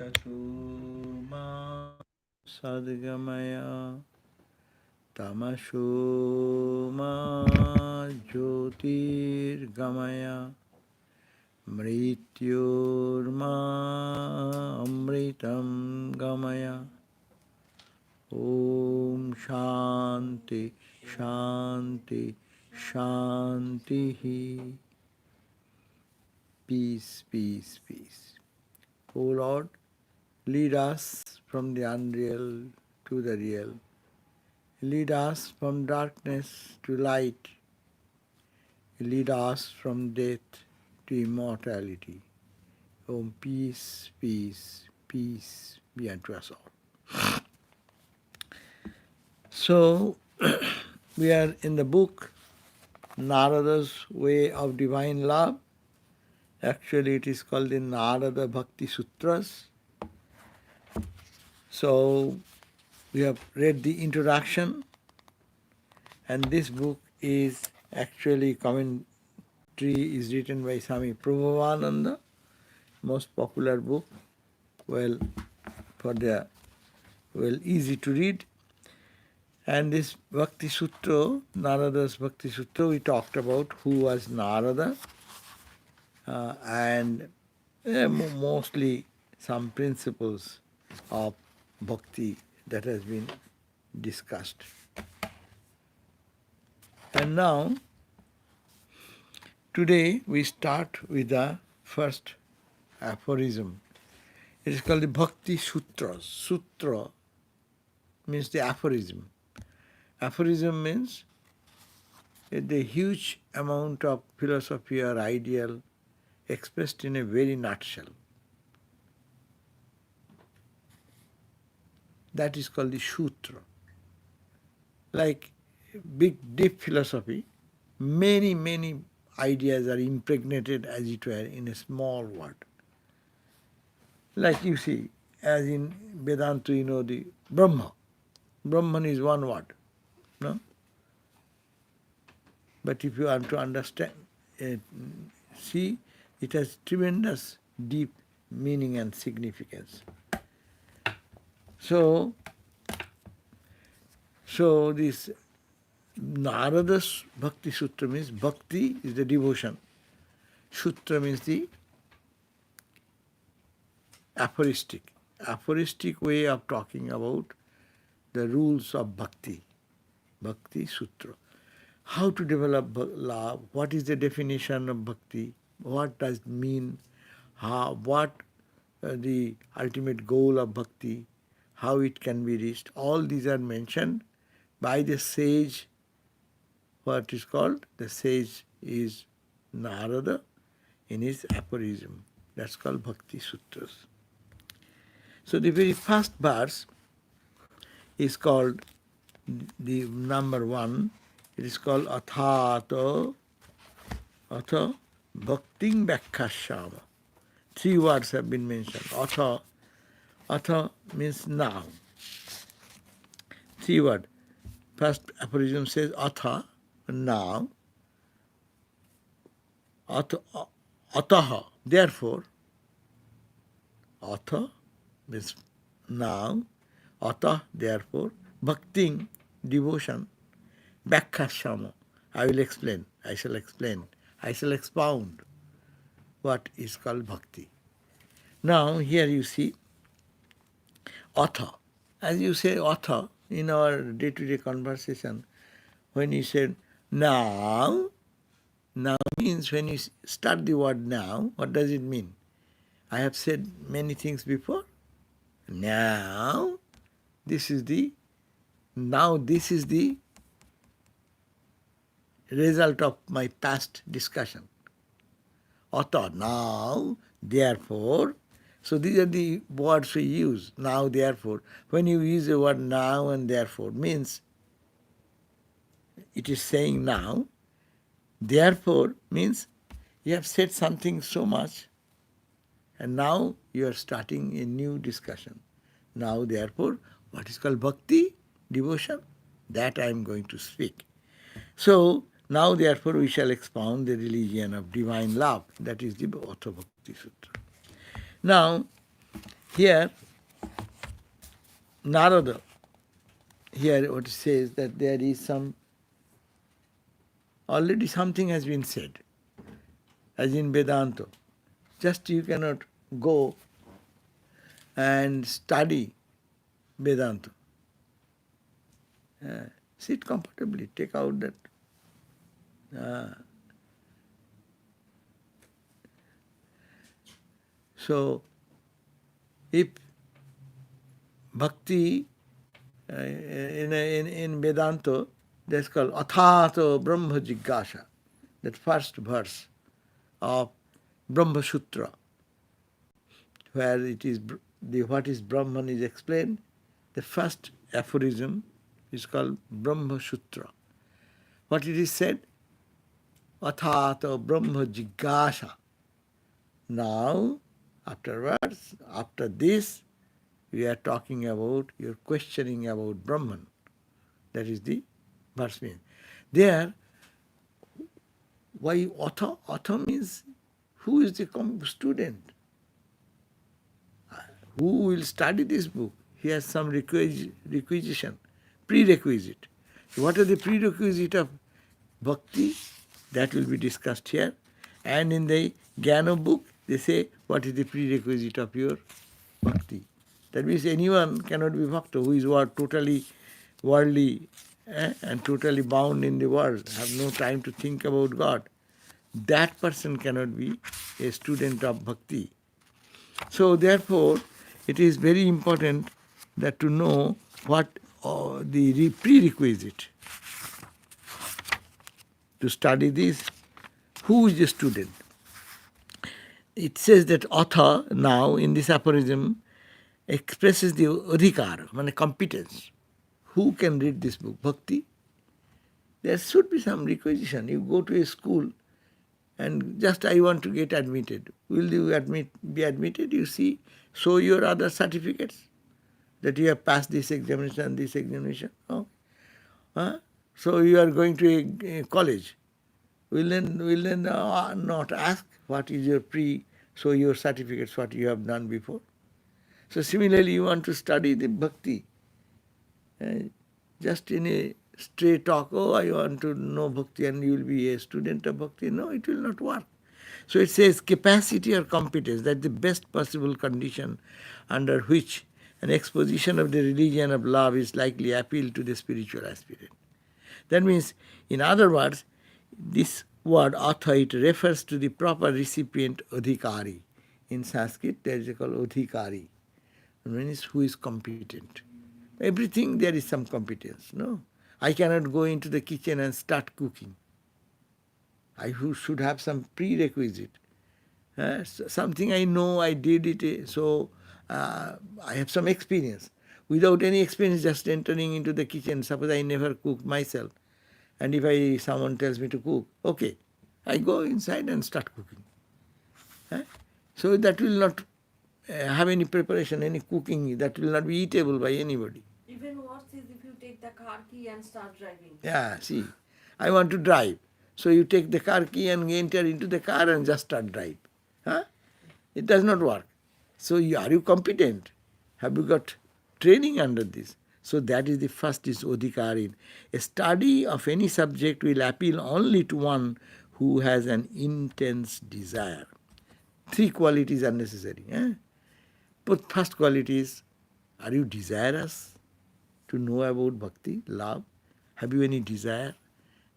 Shasuma Sadgamaya Tamashuma Jyotirgamaya Mrityurma Amritam Gamaya. Om Shanti Shanti Shanti. Peace, peace, peace. O Lord, lead us from the unreal to the real. Lead us from darkness to light. Lead us from death to immortality. Om, peace, peace, peace be unto us all. So, we are in the book Narada's Way of Divine Love. Actually, it is called the Narada Bhakti Sutras. So, we have read the introduction, and this book is actually commentary is written by Swami Prabhupada, most popular book, easy to read. And this Bhakti Sutra, Narada's Bhakti Sutra, we talked about who was Narada, and mostly some principles of bhakti that has been discussed. And now, today we start with the first aphorism. It is called the Bhakti Sutra. Sutra means the aphorism. Aphorism means the huge amount of philosophy or ideal expressed in a very nutshell. That is called the Sutra. Like big, deep philosophy, many, many ideas are impregnated, as it were, in a small word. Like you see, as in Vedanta, you know the Brahma. Brahman is one word, no? But if you want to understand, see, it has tremendous deep meaning and significance. So this Narada's Bhakti Sutra means Bhakti is the devotion. Sutra means the aphoristic way of talking about the rules of Bhakti. Bhakti Sutra. How to develop love, what is the definition of Bhakti, what does it mean, what the ultimate goal of Bhakti, how it can be reached. All these are mentioned by the sage. What is called? The sage is Narada in his aphorism. That's called Bhakti Sutras. So the very first verse is called the number 1. It is called Atha Bhakting Bhakkhashama. 3 words have been mentioned. Atha means now. 3 words. First aphorism says Atha, now. Ataha, therefore. Atha means now. Atha, therefore. Bhakting, devotion. Bhakkhashama, I shall expound what is called bhakti. Now here you see Atha. As you say Atha in our day-to-day conversation, when you say now means when you start the word now, what does it mean? I have said many things before. Now, this is the result of my past discussion. Atha, now, therefore. So these are the words we use, now, therefore. When you use the word now and therefore, means it is saying now. Therefore means you have said something so much and now you are starting a new discussion. Now, therefore, what is called bhakti, devotion, that I am going to speak. So, now therefore we shall expound the religion of divine love. That is the Atha Bhakti Sutra. Now, Here, Narada, here what it says that there is already something has been said, as in Vedanta. Just you cannot go and study Vedanta. Sit comfortably, take out that. So, if bhakti in Vedanta, that's called Athato Brahma Jigyasa, that first verse of Brahma Sutra, where it is what is Brahman is explained. The first aphorism is called Brahma Sutra. What it is said? Athato Brahma Jigyasa. Now, afterwards, after this, we are talking about, you're questioning about Brahman. That is the verse means. There, why author? Author means who is the student? Who will study this book? He has some requisition, prerequisite. What are the prerequisites of bhakti? That will be discussed here. And in the Jnana book, they say what is the prerequisite of your bhakti. That means anyone cannot be bhakta who is totally worldly and totally bound in the world, have no time to think about God. That person cannot be a student of bhakti. So therefore, it is very important that to know what the prerequisite to study this. Who is the student? It says that author now in this aphorism expresses the adhikar, means competence. Who can read this book? Bhakti. There should be some requisition. You go to a school and just I want to get admitted. Will you be admitted? You see, show your other certificates that you have passed this examination, this examination. Oh. So you are going to a college. Will then not ask what is your show your certificates, what you have done before. So similarly, you want to study the bhakti. Just in a straight talk, oh, I want to know bhakti and you will be a student of bhakti. No, it will not work. So it says capacity or competence, that the best possible condition under which an exposition of the religion of love is likely appeal to the spiritual aspirant. That means, in other words, this word atha, it refers to the proper recipient adhikari. In Sanskrit, there is called adhikari. It means who is competent. Everything there is some competence, no? I cannot go into the kitchen and start cooking. I should have some prerequisite. Something I know, I did it, so I have some experience. Without any experience, just entering into the kitchen, suppose I never cook myself, and if someone tells me to cook, okay, I go inside and start cooking. So that will not have any preparation, any cooking, that will not be eatable by anybody. Even worse is if you take the car key and start driving. Yeah, see, I want to drive. So you take the car key and enter into the car and just start drive. It does not work. So are you competent? Have you got training under this? So that is the first is adhikarin. A study of any subject will appeal only to one who has an intense desire. 3 qualities are necessary. But first quality is, are you desirous to know about bhakti, love? Have you any desire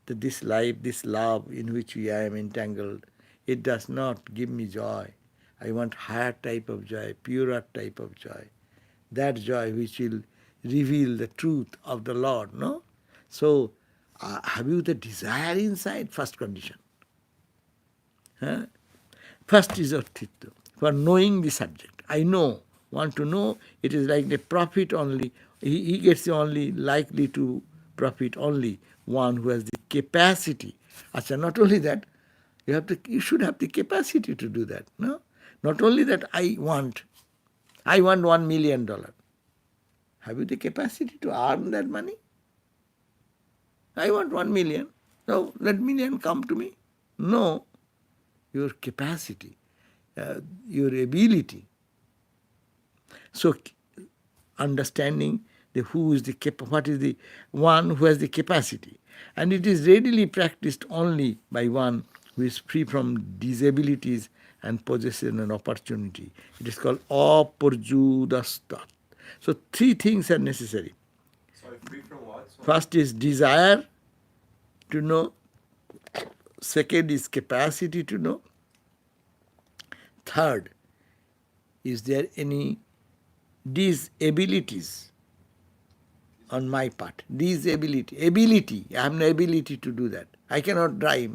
that this life, this love in which I am entangled, it does not give me joy. I want higher type of joy, purer type of joy. That joy which will reveal the truth of the Lord, no? So, have you the desire inside? First condition. First is arthitya, for knowing the subject. I know, want to know, it is like the profit only. He gets only likely to profit only one who has the capacity. Acha, not only that, you should have the capacity to do that. No? Not only that I want $1 million. Have you the capacity to earn that money? I want 1 million. So let million come to me. No. Your capacity, your ability. So understanding what is the one who has the capacity. And it is readily practiced only by one who is free from disabilities and possesses an opportunity. It is called aparjudastat. So three things are necessary. Sorry, free from what? Sorry. First is desire to know. Second is capacity to know. Third, is there any disabilities on my part? Ability. I have no ability to do that. I cannot drive.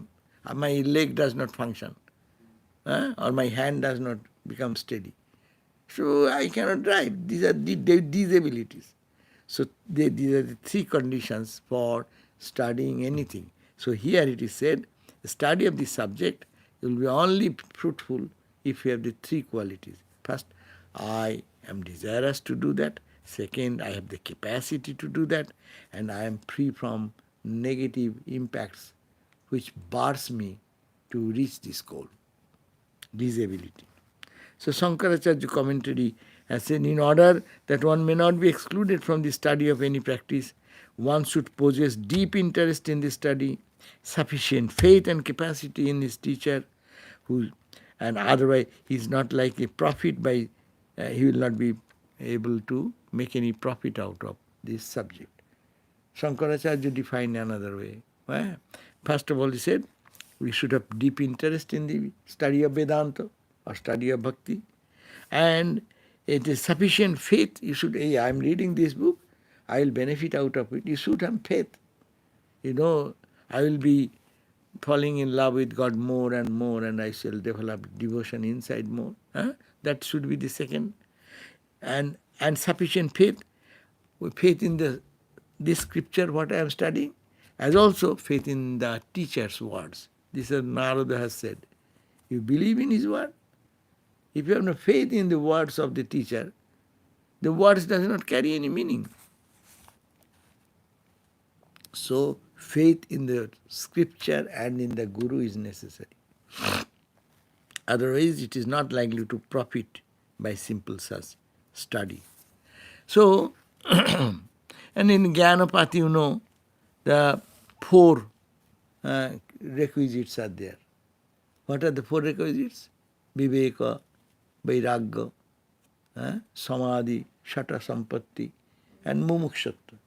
My leg does not function. Or my hand does not become steady. So I cannot drive. These are disabilities. So these are the three conditions for studying anything. So here it is said, the study of this subject will be only fruitful if you have the three qualities. First, I am desirous to do that. Second, I have the capacity to do that. And I am free from negative impacts which bars me to reach this goal. Disability. So Shankaracharya commentary has said, in order that one may not be excluded from the study of any practice, one should possess deep interest in the study, sufficient faith and capacity in his teacher, and otherwise he is not like a profit he will not be able to make any profit out of this subject. Shankaracharya defined another way. First of all, he said, we should have deep interest in the study of Vedanta or study of Bhakti. And it is sufficient faith. You should, hey, I am reading this book, I will benefit out of it. You should have faith. I will be falling in love with God more and I shall develop devotion inside more. That should be the second. And sufficient faith. Faith in this scripture, what I am studying, as also faith in the teacher's words. This is Narada has said. You believe in his word. If you have no faith in the words of the teacher, the words does not carry any meaning. So faith in the scripture and in the Guru is necessary. Otherwise it is not likely to profit by simple such study. So, and in Jnanapath, the four requisites are there. What are the four requisites? Viveka, Vairagya, Samadhi, Shata Sampatti, and Mumukshatra.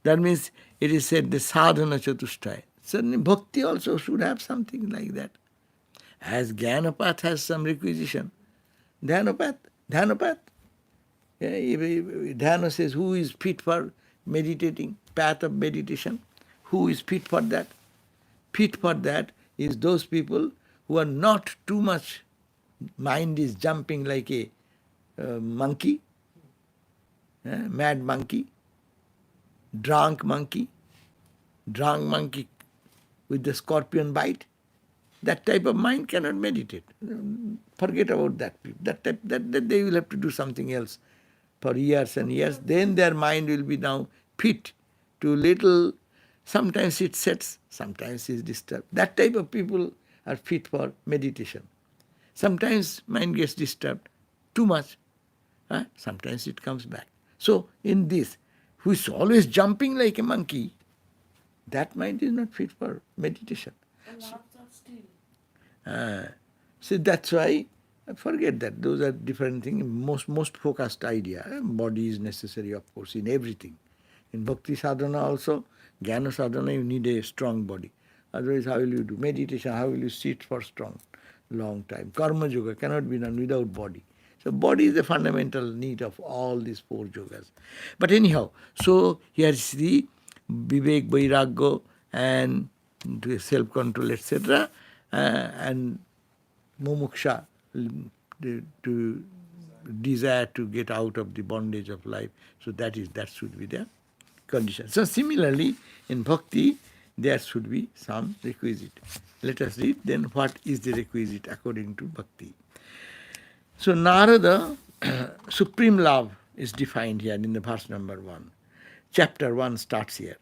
That means it is said the sadhana chatushtaya. Certainly bhakti also should have something like that. As Jnanapath has some requisition. Dhyanapath. Dhyana says, who is fit for meditating, path of meditation? Who is fit for that? Fit for that is those people who are not too much, mind is jumping like a monkey, mad monkey, drunk monkey with the scorpion bite. That type of mind cannot meditate. Forget about that. That they will have to do something else for years and years. Then their mind will be now fit to little. Sometimes it sets, sometimes it is disturbed. That type of people are fit for meditation. Sometimes mind gets disturbed too much. Sometimes it comes back. So in this, who is always jumping like a monkey, that mind is not fit for meditation. And lots are still. So that's why, forget that. Those are different things. Most focused idea. Body is necessary, of course, in everything. In Bhakti sadhana also, Jnana sadhana, you need a strong body. Otherwise, how will you do meditation? How will you sit for long time? Karma yoga cannot be done without body. So body is the fundamental need of all these four yogas. But anyhow, so here is the Vivek, Vairagya and self-control, etc. And mumuksha, to desire to get out of the bondage of life. So that should be the condition. So similarly, in bhakti, there should be some requisite. Let us read then what is the requisite according to bhakti. So Narada, supreme love is defined here in the verse number 1. Chapter 1 starts here.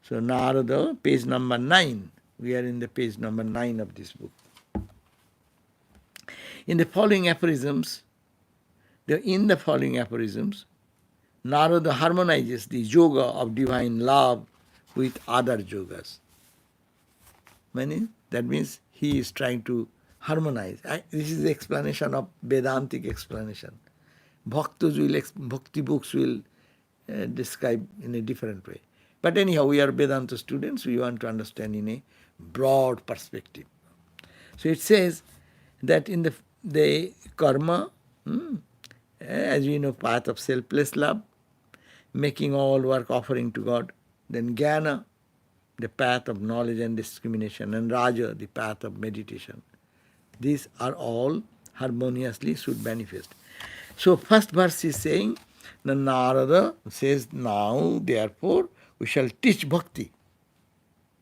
So Narada, page number 9. We are in the page number 9 of this book. In the following aphorisms, In the following aphorisms, Narada harmonizes the yoga of divine love with other yogas. That means he is trying to harmonize. This is the explanation of Vedantic explanation. Bhakti books will describe in a different way. But anyhow, we are Vedanta students, we want to understand in a broad perspective. So it says that in the karma, as we know, path of selfless love, making all work offering to God, then jnana, the path of knowledge and discrimination, and raja, the path of meditation. These are all harmoniously should manifest. So first verse is saying, the Narada says, now therefore we shall teach bhakti.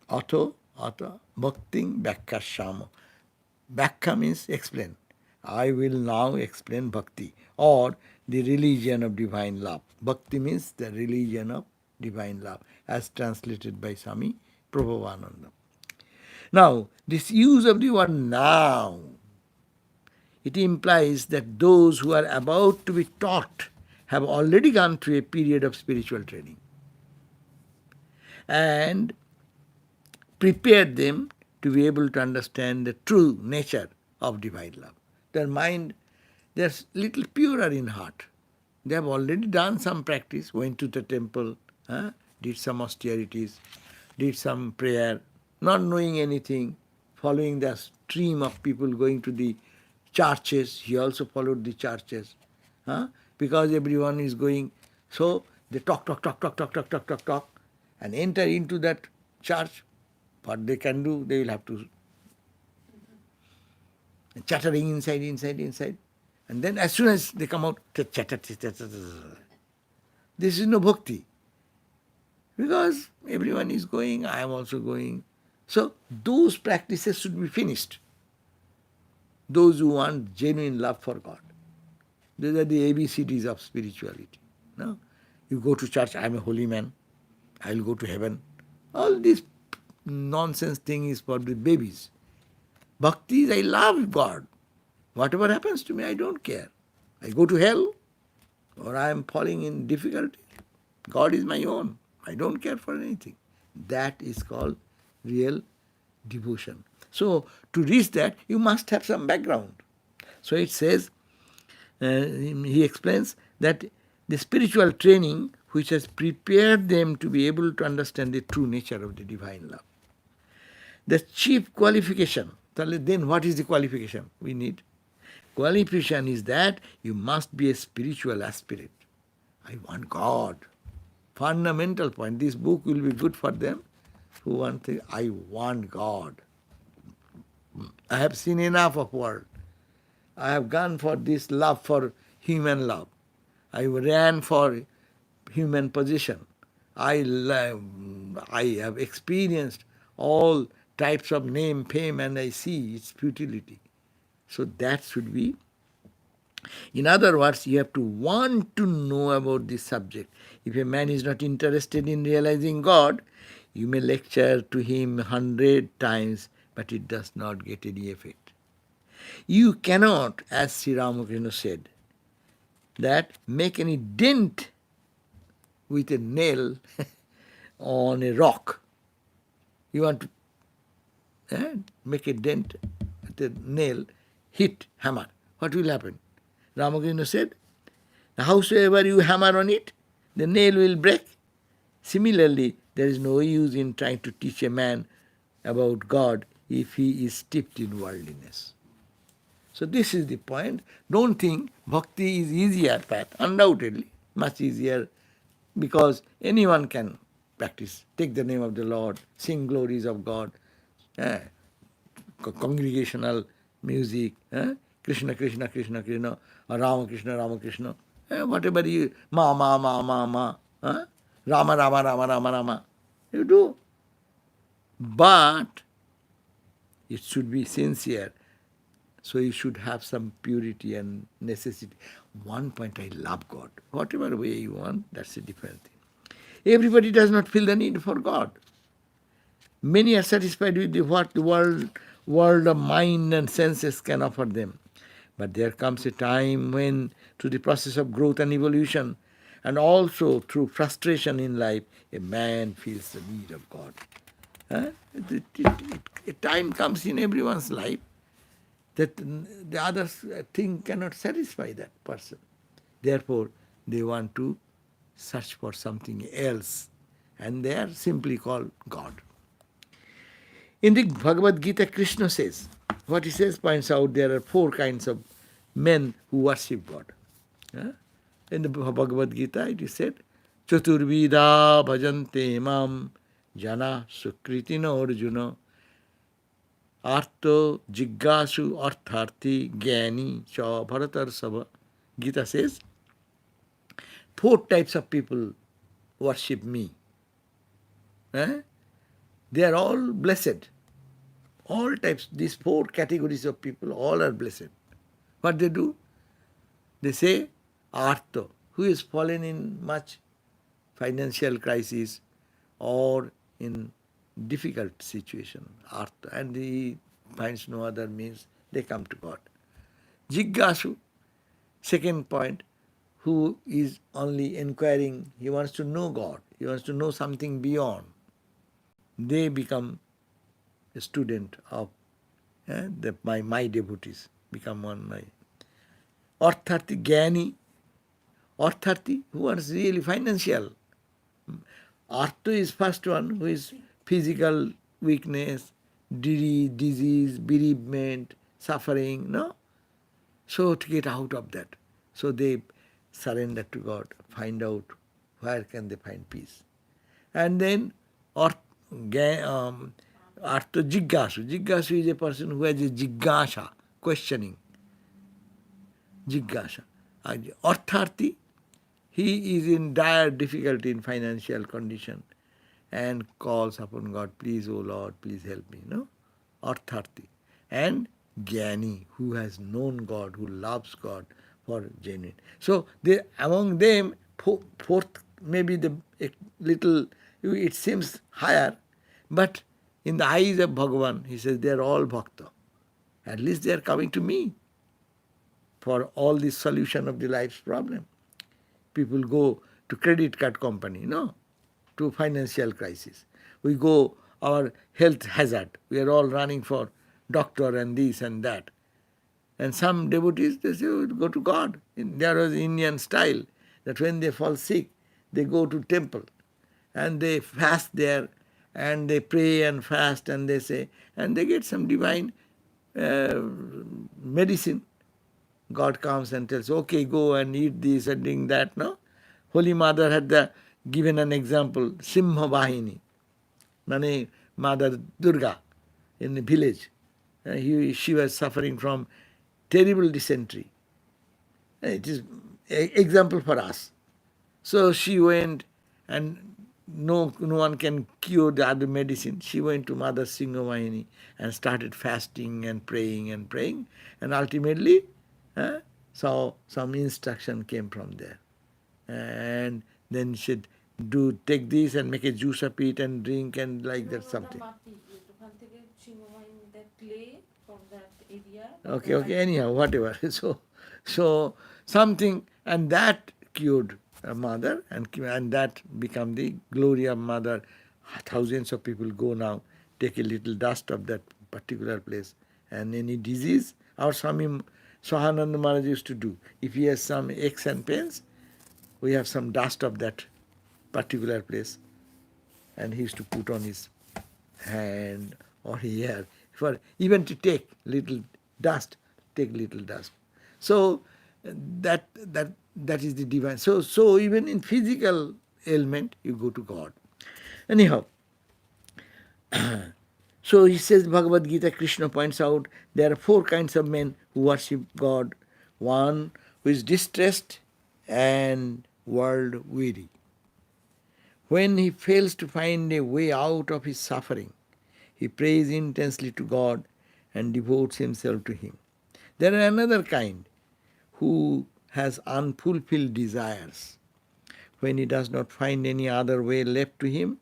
Atha bhakting bhakyasyama. Bhakya means explain. I will now explain bhakti, or the religion of divine love. Bhakti means the religion of divine love, as translated by Swami Prabhupada. Now, this use of the word now, it implies that those who are about to be taught have already gone through a period of spiritual training and prepared them to be able to understand the true nature of divine love. Their mind, they are little purer in heart. They have already done some practice, went to the temple, did some austerities, did some prayer, not knowing anything, following the stream of people going to the churches. He also followed the churches, because everyone is going. So they talk, and enter into that church. What they can do, they will have to chattering inside. And then as soon as they come out, chatter. This is no bhakti. Because everyone is going, I am also going. So those practices should be finished. Those who want genuine love for God. These are the ABCDs of spirituality. No? You go to church, I am a holy man, I will go to heaven. All this nonsense thing is for the babies. Bhakti is, I love God. Whatever happens to me, I don't care. I go to hell or I am falling in difficulty. God is my own. I don't care for anything. That is called real devotion. So to reach that, you must have some background. So it says, he explains that the spiritual training which has prepared them to be able to understand the true nature of the divine love. The chief qualification, then what is the qualification we need? Qualification is that you must be a spiritual aspirant. I want God. Fundamental point. This book will be good for them who want to, I want God. I have seen enough of world. I have gone for this love for human love. I ran for human position. I have experienced all types of name, fame, and I see its futility. So that should be. In other words, you have to want to know about this subject. If a man is not interested in realizing God, you may lecture to him 100 times, but it does not get any effect. You cannot, as Sri Ramakrishna said, that make any dent with a nail on a rock. You want to make a dent with a nail, hit, hammer. What will happen? Ramakrishna said, howsoever you hammer on it, the nail will break. Similarly, there is no use in trying to teach a man about God if he is steeped in worldliness. So this is the point. Don't think bhakti is easier path. Undoubtedly, much easier, because anyone can practice. Take the name of the Lord, sing glories of God, congregational music, Krishna, Krishna, Krishna, Krishna, or Rama, Krishna, Rama, Krishna, whatever you, ma, Rama, Rama, Rama, Rama, Rama, you do. But it should be sincere. So you should have some purity and necessity. One point, I love God. Whatever way you want, that's a different thing. Everybody does not feel the need for God. Many are satisfied with what the world of mind and senses can offer them. But there comes a time when, through the process of growth and evolution, and also through frustration in life, a man feels the need of God. Huh? A time comes in everyone's life that the other thing cannot satisfy that person. Therefore, they want to search for something else, and they are simply called God. In the Bhagavad Gita, Krishna says, what he says points out there are four kinds of men who worship God. Huh? In the Bhagavad Gita, it is said, Chaturvida bhajante mam jana sukritino arjuna arto jiggasu artharthi gyani cha bharatar sabha. Gita says, four types of people worship me. They are all blessed. All types, these four categories of people, all are blessed. What they do? They say, Artha, who is fallen in much financial crisis or in difficult situation, Artha, and he finds no other means, they come to God. Jiggasu, second point, who is only inquiring, he wants to know God, he wants to know something beyond. They become a student of my devotees, become one my. Artharthi Gyani, Artharthi, who wants really financial. Artha is first one, who is physical weakness, disease, bereavement, suffering, no? So to get out of that. So they surrender to God, find out where can they find peace. And then Artha Jiggasu. Jiggasu is a person who has a jiggasa, questioning. Jiggasa. Artharthi, he is in dire difficulty in financial condition and calls upon God, please, O Lord, please help me. No? Artharthi. And Gyani, who has known God, who loves God for genuine. So among them, fourth, maybe a little, it seems higher, but in the eyes of Bhagavan, he says they are all bhakta. At least they are coming to me for all the solution of the life's problem. People go to credit card company, no, to financial crisis. We go our health hazard. We are all running for doctor and this and that. And some devotees, they say, oh, go to God. There was Indian style that when they fall sick, they go to temple and they fast there and they pray and fast and they say, and they get some divine medicine. God comes and tells, okay, go and eat this and drink that, no? Holy Mother had given an example, Simha Bahini, Mane Mother Durga in the village. She was suffering from terrible dysentery. It is an example for us. So she went and no one can cure the other medicine. She went to Mother Singhavahini and started fasting and praying and ultimately so some instruction came from there. And then she said, take this and make a juice of it and drink and like that something. Okay, anyhow, whatever. So something, and that cured Mother, and that become the glory of Mother. Thousands of people go now, take a little dust of that particular place, and any disease, our Swami Sahananda Maharaj used to do. If he has some aches and pains, we have some dust of that particular place, and he used to put on his hand or ear, for even to take little dust, So that is the divine. So even in physical ailment, you go to God. Anyhow, so he says, Bhagavad Gita, Krishna points out, there are four kinds of men who worship God. One who is distressed and world weary. When he fails to find a way out of his suffering, he prays intensely to God and devotes himself to Him. There are another kind who has unfulfilled desires. When he does not find any other way left to him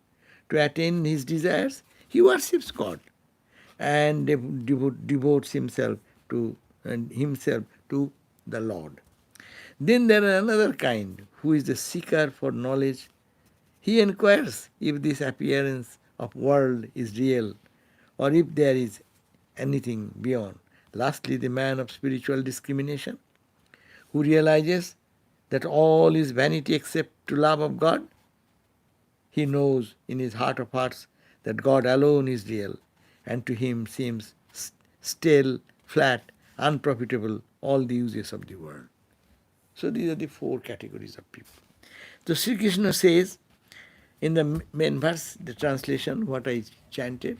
to attain his desires, he worships God and devotes himself to to the Lord. Then there is another kind, who is the seeker for knowledge. He inquires if this appearance of world is real or if there is anything beyond. Lastly, the man of spiritual discrimination, who realizes that all is vanity except to love of God. He knows in his heart of hearts that God alone is real, and to him seems stale, flat, unprofitable all the uses of the world. So these are the four categories of people. So Sri Krishna says in the main verse, the translation, what I chanted,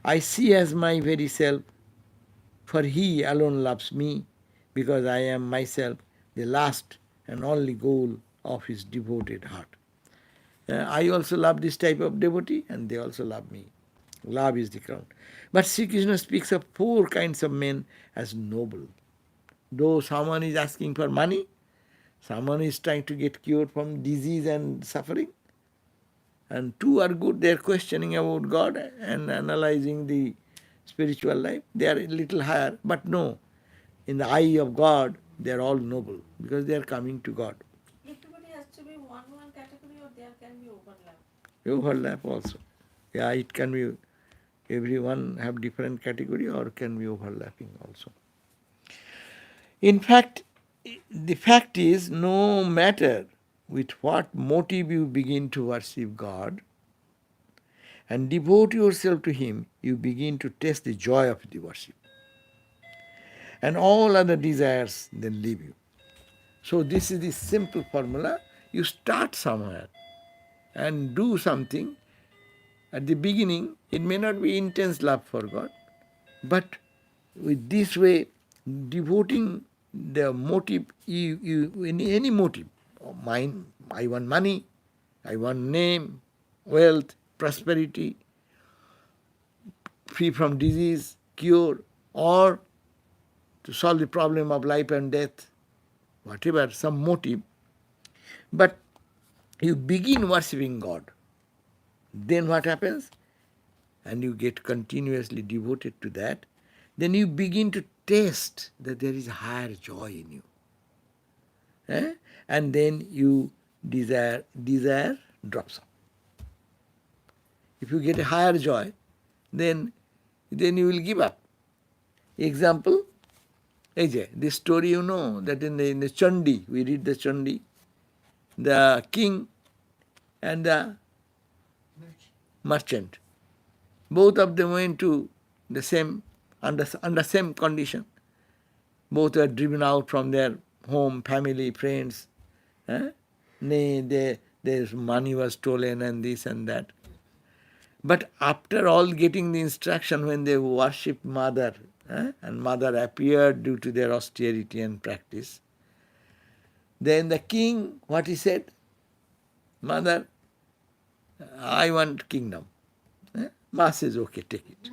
I see as my very self, for he alone loves me, because I am myself the last and only goal of his devoted heart. I also love this type of devotee, and they also love me. Love is the crown. But Sri Krishna speaks of four kinds of men as noble. Though someone is asking for money, someone is trying to get cured from disease and suffering, and two are good, they are questioning about God and analyzing the spiritual life. They are a little higher, but no, in the eye of God, they are all noble because they are coming to God. Everybody has to be one category, or there can be overlap? Overlap also. Yeah, it can be, everyone have different category or can be overlapping also. In fact, the fact is, no matter with what motive you begin to worship God and devote yourself to Him, you begin to taste the joy of the worship. And all other desires then leave you. So this is the simple formula. You start somewhere and do something. At the beginning, it may not be intense love for God, but with this way, devoting the motive, any motive, mine, I want money, I want name, wealth, prosperity, free from disease, cure, or to solve the problem of life and death, whatever, some motive. But you begin worshipping God. Then what happens? And you get continuously devoted to that. Then you begin to taste that there is higher joy in you. And then you desire drops off. If you get a higher joy, then you will give up. Example, Ajay, this story you know, that in the Chandi, we read the Chandi, the king and the merchant. Both of them went to the same, under same condition. Both were driven out from their home, family, friends. Their money was stolen and this and that. But after all getting the instruction, when they worshipped Mother, and Mother appeared due to their austerity and practice, then the king, what he said? Mother, I want kingdom. Ma says, okay, take it.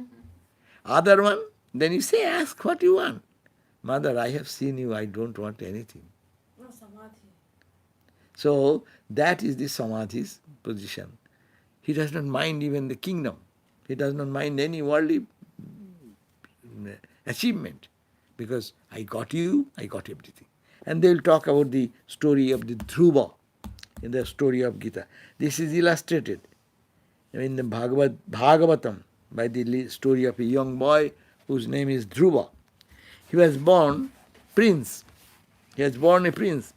Other one, then you say, ask what you want. Mother, I have seen you, I don't want anything. No, samadhi. So that is the samadhi's position. He does not mind even the kingdom. He does not mind any worldly achievement, because I got you, I got everything. And they will talk about the story of the Dhruva in the story of Gita. This is illustrated in the Bhagavatam by the story of a young boy whose name is Dhruva. He was born prince. He was born a prince.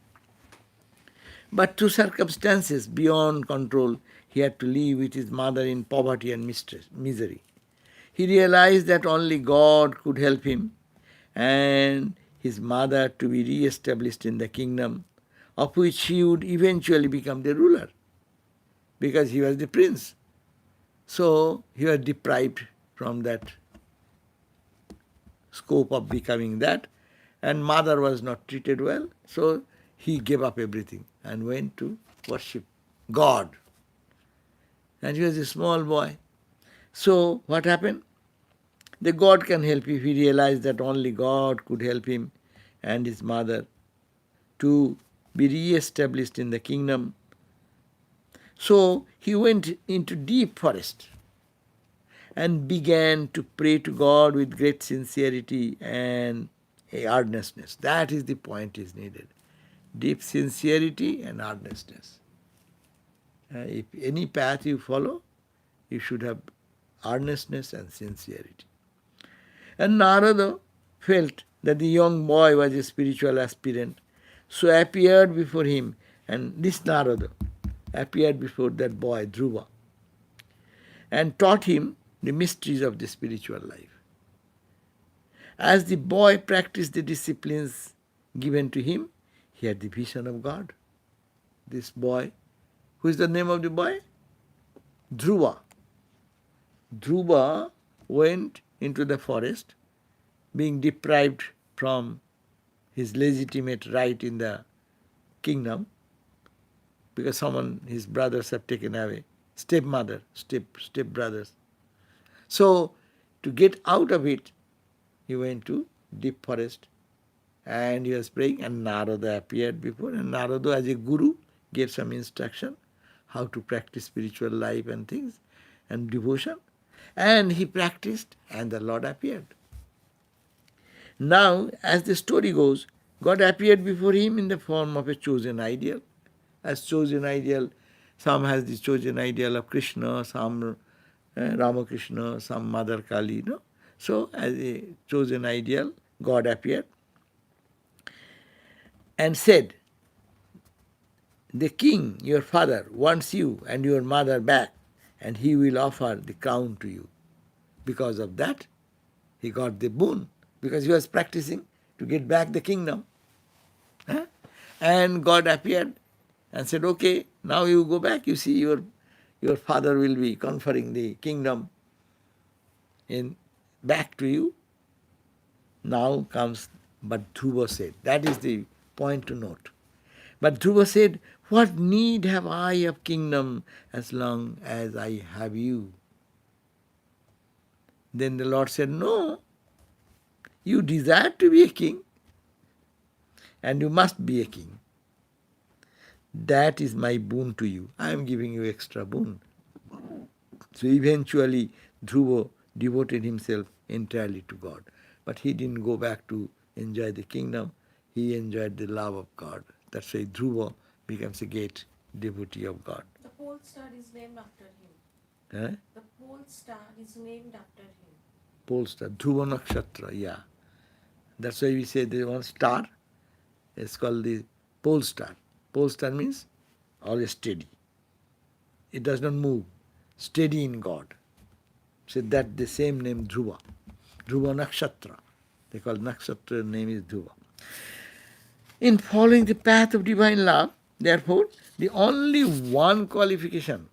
But through circumstances beyond control, he had to live with his mother in poverty and misery. He realized that only God could help him and his mother to be re-established in the kingdom, of which he would eventually become the ruler, because he was the prince. So he was deprived from that scope of becoming that, and mother was not treated well, so he gave up everything and went to worship God. And he was a small boy. So what happened? The God can help if he realized that only God could help him and his mother to be re-established in the kingdom. So he went into deep forest and began to pray to God with great sincerity and a earnestness. That is the point is needed. Deep sincerity and earnestness. If any path you follow, you should have earnestness and sincerity. And Narada felt that the young boy was a spiritual aspirant, so appeared before him, and this Narada appeared before that boy, Dhruva, and taught him the mysteries of the spiritual life. As the boy practiced the disciplines given to him, he had the vision of God. This boy, who is the name of the boy? Dhruva. Dhruva went into the forest, being deprived from his legitimate right in the kingdom, because his brothers have taken away, step-brothers. So, to get out of it, he went to deep forest and he was praying, and Narada appeared before, and Narada as a guru gave some instruction how to practice spiritual life and things and devotion, and he practiced and the Lord appeared. Now, as the story goes, God appeared before him in the form of a chosen ideal. As chosen ideal, some has the chosen ideal of Krishna, some Ramakrishna, some Mother Kali, no? So, as a chosen ideal, God appeared and said, the king, your father, wants you and your mother back, and he will offer the crown to you. Because of that, he got the boon, because he was practicing to get back the kingdom. And God appeared and said, okay, now you go back, you see your father will be conferring the kingdom back to you. Now comes, but Dhruva said, that is the point to note. But Dhruva said, what need have I of kingdom as long as I have you? Then the Lord said, no, you desire to be a king, and you must be a king. That is my boon to you. I am giving you extra boon. So eventually Dhruva devoted himself entirely to God. But he didn't go back to enjoy the kingdom. He enjoyed the love of God. That's why Dhruva becomes a great devotee of God. The pole star is named after him. Eh? The pole star is named after him. Pole star, Dhruva Nakshatra, yeah. That's why we say there one star is called the pole star. Pole star means always steady. It does not move. Steady in God. So that the same name Dhruva. Dhruva Nakshatra. They call Nakshatra name is Dhruva. In following the path of divine love, therefore, the only one qualification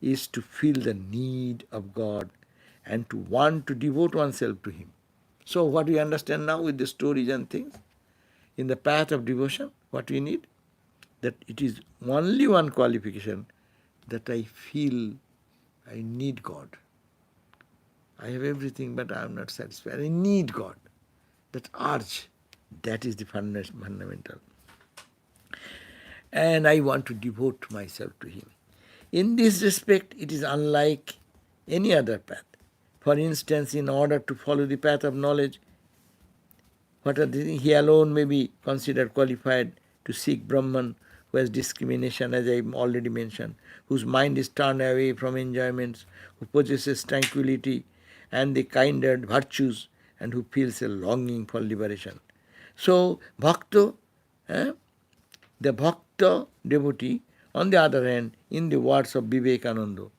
is to feel the need of God and to want to devote oneself to Him. So what we understand now with the stories and things, in the path of devotion, what we need? That it is only one qualification, that I feel I need God. I have everything but I am not satisfied. I need God. That urge, that is the fundamental. And I want to devote myself to Him. In this respect, it is unlike any other path. For instance, in order to follow the path of knowledge, he alone may be considered qualified to seek Brahman, who has discrimination, as I already mentioned, whose mind is turned away from enjoyments, who possesses tranquility and the kinder virtues, and who feels a longing for liberation. So, Bhakta, the Bhakta devotee, on the other hand, in the words of Vivekananda,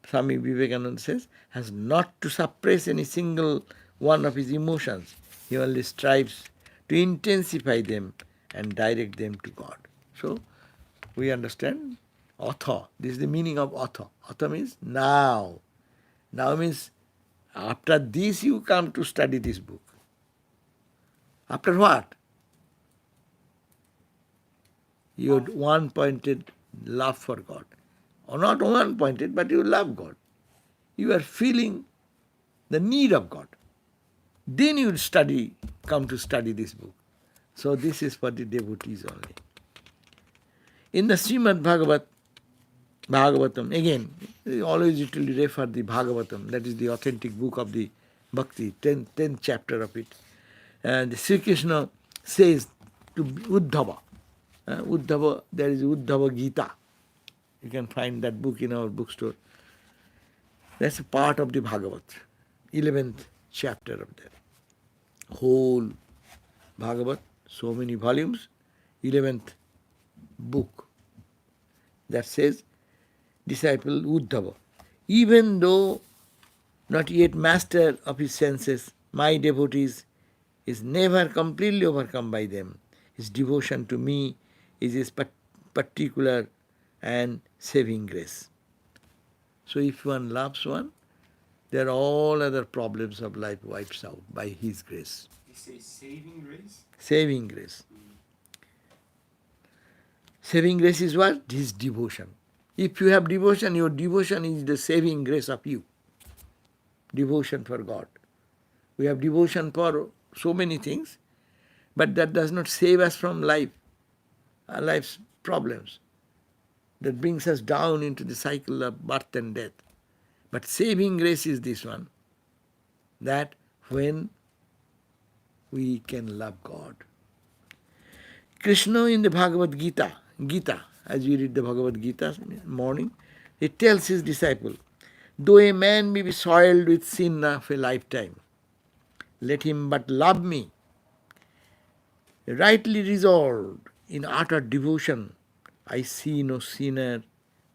Swami Vivekananda says, has not to suppress any single one of his emotions. He only strives to intensify them and direct them to God. So, we understand atha. This is the meaning of atha. Atha means now. Now means after this you come to study this book. After what? Your one-pointed love for God. Or not one-pointed, but you love God. You are feeling the need of God. Then you come to study this book. So this is for the devotees only. In the Srimad Bhagavatam, again, always usually refer the Bhagavatam, that is the authentic book of the Bhakti, 10th chapter of it. And Sri Krishna says to Uddhava, Uddhava, there is Uddhava Gita. You can find that book in our bookstore. That's a part of the Bhagavat, 11th chapter of that. Whole Bhagavat, so many volumes, 11th book. That says, disciple Uddhava, even though not yet master of his senses, my devotees is never completely overcome by them. His devotion to me is his particular and saving grace. So if one loves one, there are all other problems of life wiped out by his grace. You say saving grace? Saving grace. Saving grace is what? His devotion. If you have devotion, your devotion is the saving grace of you. Devotion for God. We have devotion for so many things, but that does not save us from life, our life's problems. That brings us down into the cycle of birth and death. But saving grace is this one, that when we can love God. Krishna in the Bhagavad Gita, as we read the Bhagavad Gita in the morning, it tells his disciple, though a man may be soiled with sin of a lifetime, let him but love me. Rightly resolved in utter devotion, I see no sinner,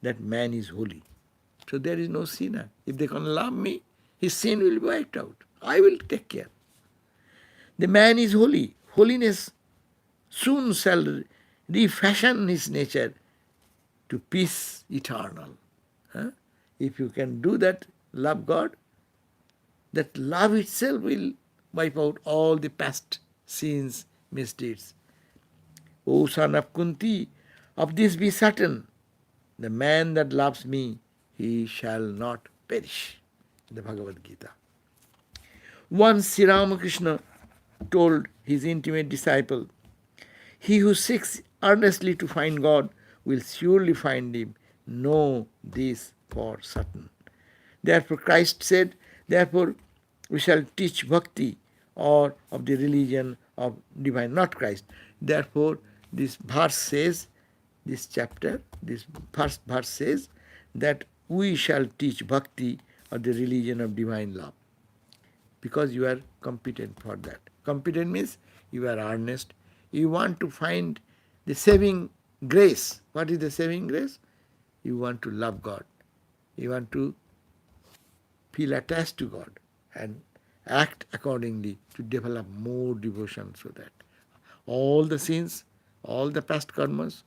that man is holy. So there is no sinner. If they can love me, his sin will be wiped out. I will take care. The man is holy. Holiness soon shall refashion his nature to peace eternal. If you can do that, love God, that love itself will wipe out all the past sins, misdeeds. O son of Kunti, of this be certain, the man that loves me, he shall not perish. The Bhagavad Gita. Once Sri Ramakrishna told his intimate disciple, he who seeks earnestly to find God will surely find him. Know this for certain. Therefore Christ said, therefore we shall teach bhakti, or of the religion of divine, not Christ. Therefore this verse says, this chapter, this first verse says that we shall teach bhakti, or the religion of divine love. Because you are competent for that. Competent means you are earnest. You want to find the saving grace. What is the saving grace? You want to love God. You want to feel attached to God and act accordingly to develop more devotion, so that all the sins, all the past karmas,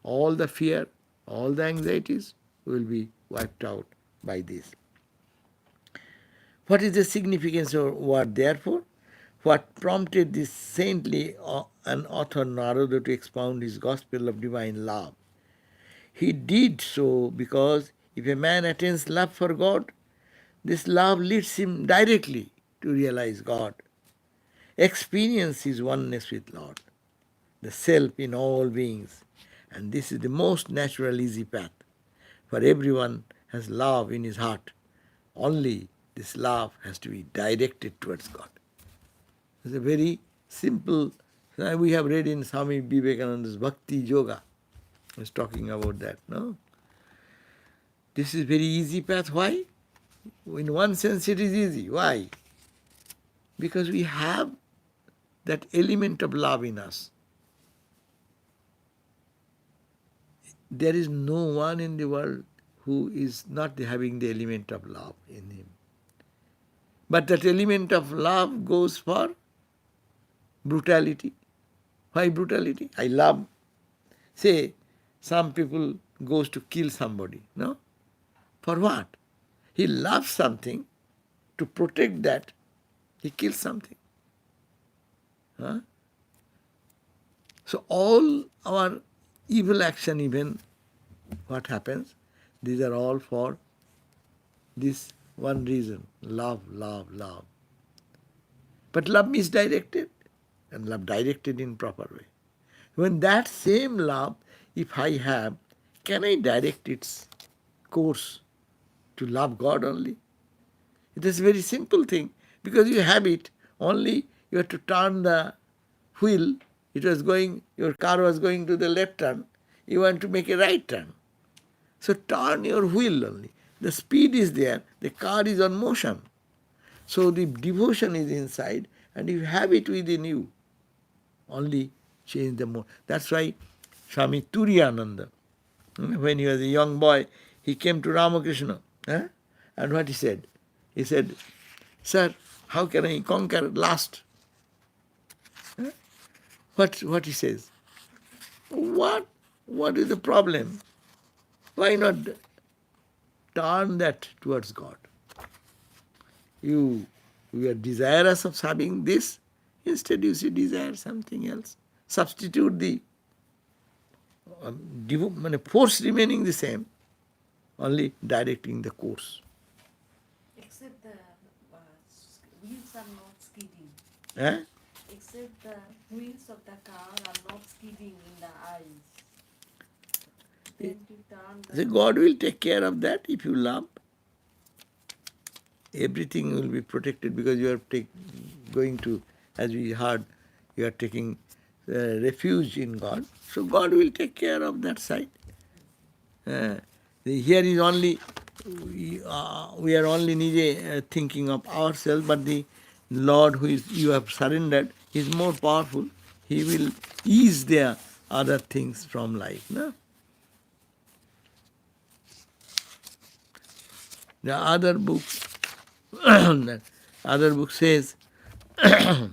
all the fear, all the anxieties will be wiped out by this. What is the significance of word therefore? What prompted this saintly and author Narada to expound his gospel of divine love? He did so because if a man attains love for God, this love leads him directly to realize God, experience his oneness with Lord, the self in all beings. And this is the most natural, easy path. For everyone has love in his heart. Only this love has to be directed towards God. It's a very simple, we have read in Swami Vivekananda's Bhakti Yoga. I was talking about that, no? This is very easy path. Why? In one sense it is easy. Why? Because we have that element of love in us. There is no one in the world who is not having the element of love in him. But that element of love goes for brutality. Why brutality? I love. Say, some people goes to kill somebody, no? For what? He loves something. To protect that, he kills something. So all our evil action, even what happens, these are all for this one reason, love, love, love. But love misdirected, and love directed in proper way. When that same love, if I have, can I direct its course to love God only? It is a very simple thing. Because you have it, only you have to turn the wheel. It was going, your car was going to the left turn, you want to make a right turn. So turn your wheel only. The speed is there, the car is on motion. So the devotion is inside and you have it within you. Only change the mode. That's why Swami Turiyananda, when he was a young boy, he came to Ramakrishna. And what he said? He said, "Sir, how can I conquer lust?" What he says? What is the problem? Why not turn that towards God? You are desirous of having this, instead you desire something else. Substitute the force remaining the same, only directing the course. Except the wheels are not skidding. Eh? Except the wheels of the car are not skidding in the eyes. Then to turn the... So God will take care of that if you love. Everything will be protected because you are going to, as we heard, you are taking refuge in God. So God will take care of that side. Here is only, we are only thinking of ourselves, but the Lord who is you have surrendered is more powerful. He will ease their other things from life. No? The other book, that other book says, the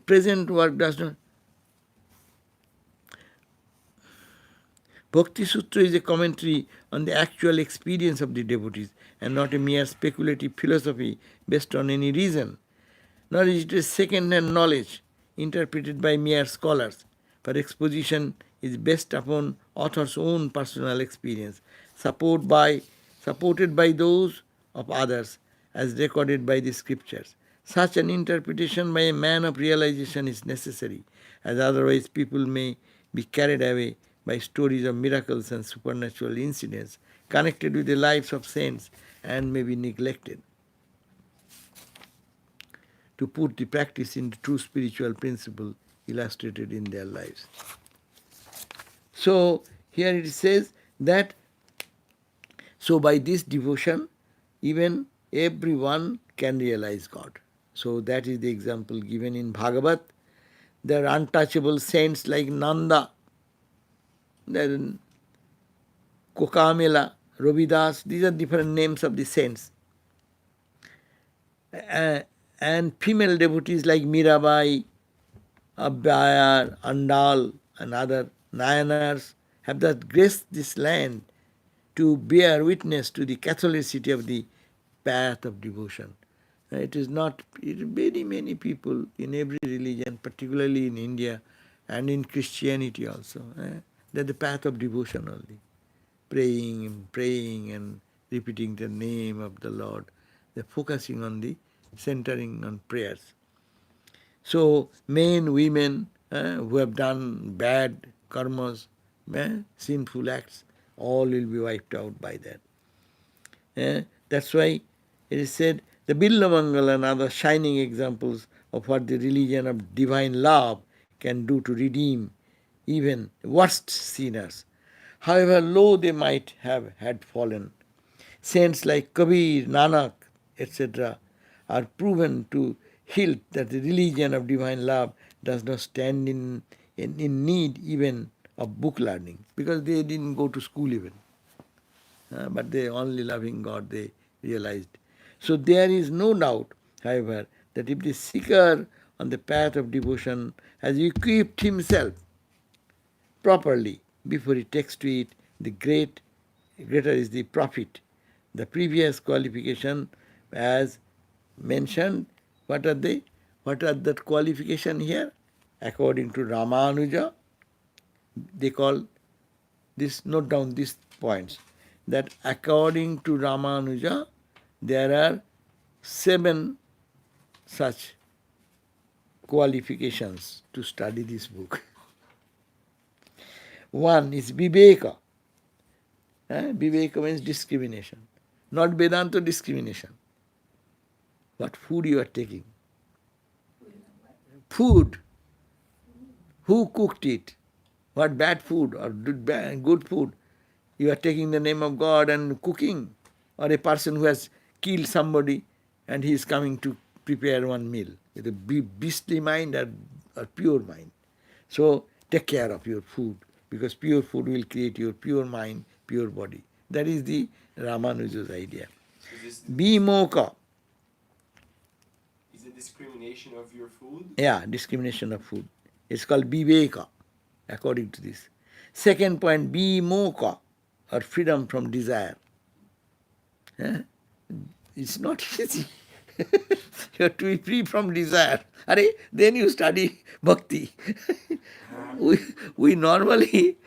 present work does not. Bhakti Sutra is a commentary on the actual experience of the devotees and not a mere speculative philosophy based on any reason. Nor is it a second-hand knowledge interpreted by mere scholars, for exposition is based upon author's own personal experience, supported by those of others, as recorded by the scriptures. Such an interpretation by a man of realization is necessary, as otherwise people may be carried away by stories of miracles and supernatural incidents connected with the lives of saints and may be neglected to put the practice into true spiritual principle illustrated in their lives. So here it says that, so by this devotion, even everyone can realize God. So that is the example given in Bhagavat. There are untouchable saints like Nanda, then Kokamela, Ravidas, these are different names of the saints. And female devotees like Mirabai, Abhayar, Andal, and other Nayanars have thus graced this land to bear witness to the Catholicity of the path of devotion. It is not, many people in every religion, particularly in India and in Christianity also, they're the path of devotion only. Praying and repeating the name of the Lord. They're focusing on the, centering on prayers. So men, women who have done bad karmas, sinful acts, all will be wiped out by that. That's why it is said, the Billamangal and other shining examples of what the religion of divine love can do to redeem even worst sinners, however low they might have had fallen. Saints like Kabir, Nanak, etc. are proven to hilt that the religion of divine love does not stand in need even of book learning, because they didn't go to school even. But they only loving God, they realized. So there is no doubt, however, that if the seeker on the path of devotion has equipped himself properly before he takes to it, the greater is the profit. The previous qualification, as mentioned, what are they? What are the qualification here? According to Ramanuja, they call this, note down these points, that according to Ramanuja, there are 7 such qualifications to study this book. One is Viveka. Viveka means discrimination. Not Vedanta discrimination. What food you are taking. Food. Who cooked it? What bad food or good food? You are taking the name of God and cooking. Or a person who has killed somebody and he is coming to prepare one meal with a beastly mind or pure mind. So take care of your food, because pure food will create your pure mind, pure body. That is the Ramanuja's idea. Be mocha. Is it discrimination of your food? Yeah, discrimination of food. It's called viveka, according to this. Second point, be mocha, or freedom from desire. It's not easy. You have to be free from desire. Then you study bhakti. we normally,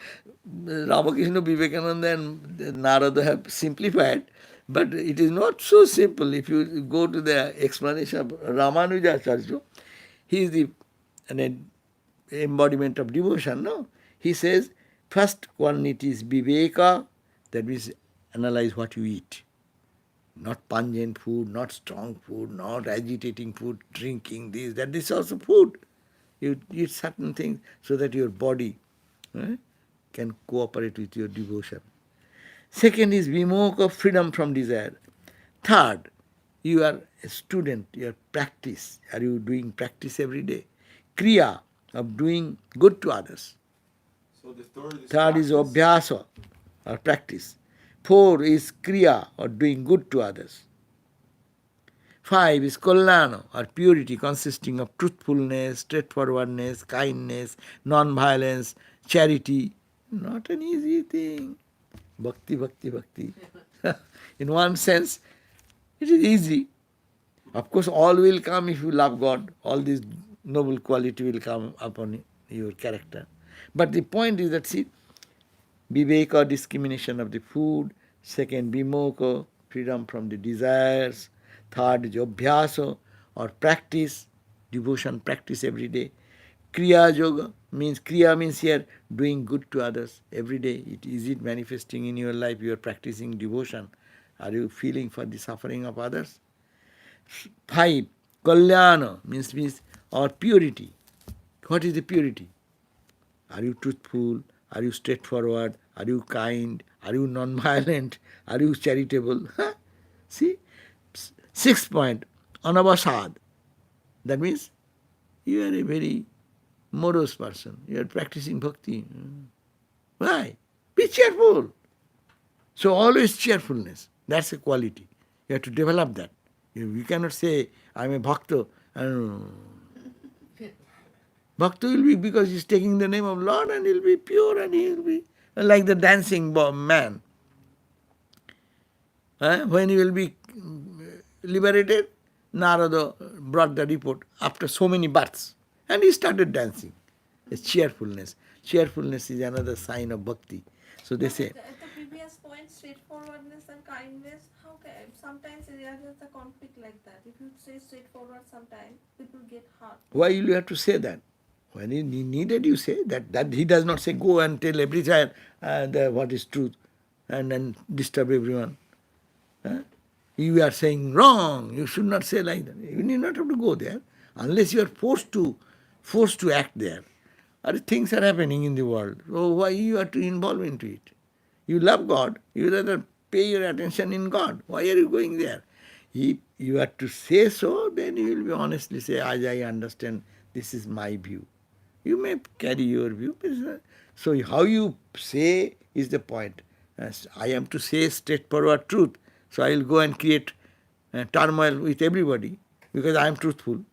Ramakrishna, Vivekananda and Narada have simplified, but it is not so simple. If you go to the explanation of Ramanujacharya, he is the embodiment of devotion, no? He says, first quality is viveka, that means analyze what you eat. Not pungent food, not strong food, not agitating food, drinking this, that. This is also food. You eat certain things so that your body can cooperate with your devotion. Second is vimoka, freedom from desire. Third, you are a student, you are practice. Are you doing practice every day? Kriya, of doing good to others. So the third is Third is practice. abhyasa, or practice. Four is kriya, or doing good to others. Five is kalyana, or purity, consisting of truthfulness, straightforwardness, kindness, non-violence, charity. Not an easy thing. Bhakti, bhakti, bhakti. In one sense, it is easy. Of course, all will come if you love God. All this noble quality will come upon your character. But the point is that, see, viveka, discrimination of the food. Second, vimoka, freedom from the desires. Third is abhyasa, or practice, devotion, practice every day. Kriya yoga means, kriya means here doing good to others every day. Is it manifesting in your life? You are practicing devotion. Are you feeling for the suffering of others? 5. Kalyana means or purity. What is the purity? Are you truthful? Are you straightforward? Are you kind? Are you non-violent? Are you charitable? See? 6th point, anavasad. That means you are a very morose person. You are practicing bhakti. Why? Be cheerful. So always cheerfulness. That's a quality. You have to develop that. You cannot say, I am a bhakta. Bhakta will be because he is taking the name of Lord, and he will be pure, and he will be like the dancing man. When he will be liberated, Narada brought the report after so many births, and he started dancing. It's cheerfulness. Cheerfulness is another sign of bhakti. So they say, At the previous point, straightforwardness and kindness, how can, sometimes there is a conflict like that. If you say straightforward, sometimes people get hurt. why will you have to say that? When he needed, you say that he does not say go and tell every child what is truth and then disturb everyone. You are saying wrong, you should not say like that. You need not have to go there unless you are forced to act there. Or things are happening in the world. So why you are to involve into it? You love God, you rather pay your attention in God. Why are you going there? If you are to say so, then you will be honestly say, as I understand, this is my view. You may carry your view. So how you say is the point. As I am to say straightforward truth, so I will go and create turmoil with everybody because I am truthful.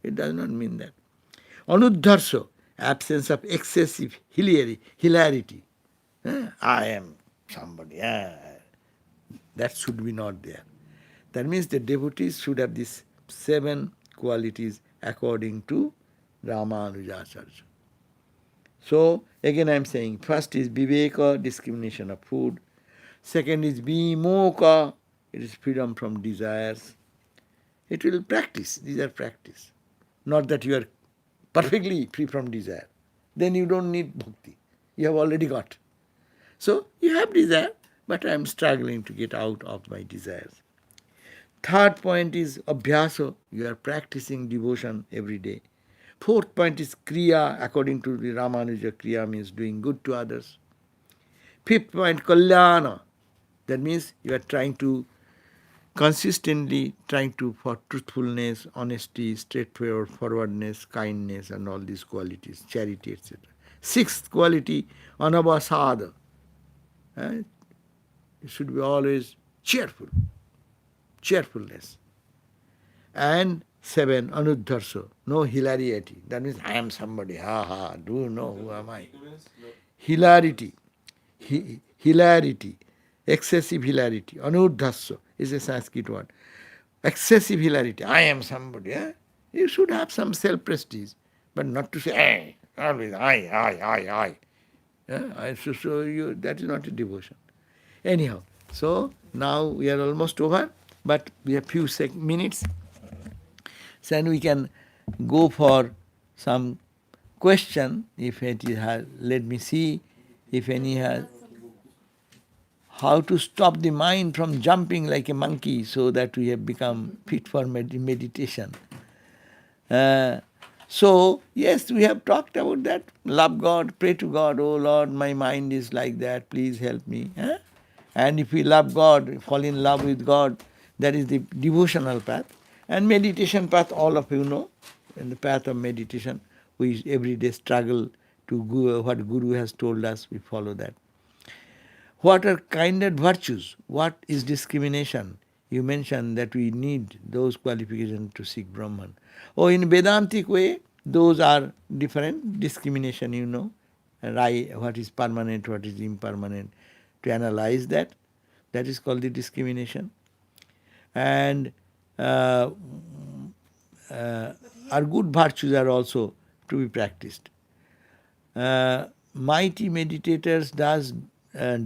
It does not mean that. Anudharso, absence of excessive hilarity. I am somebody. That should be not there. That means the devotees should have these 7 qualities according to Ramanujacharya. So, again I am saying, first is viveka, discrimination of food. Second is vimoka, it is freedom from desires. It will practice, these are practice. Not that you are perfectly free from desire. Then you don't need bhakti. You have already got. So, you have desire, but I am struggling to get out of my desires. Third point is abhyasa. You are practicing devotion every day. Fourth point is kriya. According to the Ramanuja, kriya means doing good to others. Fifth point, kalyana. That means you are trying to consistently trying to for truthfulness, honesty, straightforwardness, kindness, and all these qualities, charity, etc. Sixth quality, anabasada. You should be always cheerful, cheerfulness. And seven, anuddharsa, no hilarity. That means I am somebody, ha ha, do you know who am I? Ignorance? No. Hilarity, hilarity, excessive hilarity. Anuddharsa is a Sanskrit word. Excessive hilarity. I am somebody. Eh? You should have some self-prestige, but not to say, hey, always I. So you, that is not a devotion. Anyhow, so now we are almost over, but we have few minutes. So then we can go for some question, if it has, let me see if any has. How to stop the mind from jumping like a monkey so that we have become fit for meditation. So, yes, we have talked about that. Love God, pray to God, oh Lord, my mind is like that, please help me. And if we love God, fall in love with God, that is the devotional path. And meditation path, all of you know, in the path of meditation, we every day struggle to go, what Guru has told us, we follow that. What are kindred virtues? What is discrimination? You mentioned that we need those qualifications to seek Brahman. Oh, in Vedantic way, those are different. Discrimination, you know. What is permanent, what is impermanent. To analyze that, that is called the discrimination. And our good virtues are also to be practiced. Mighty meditators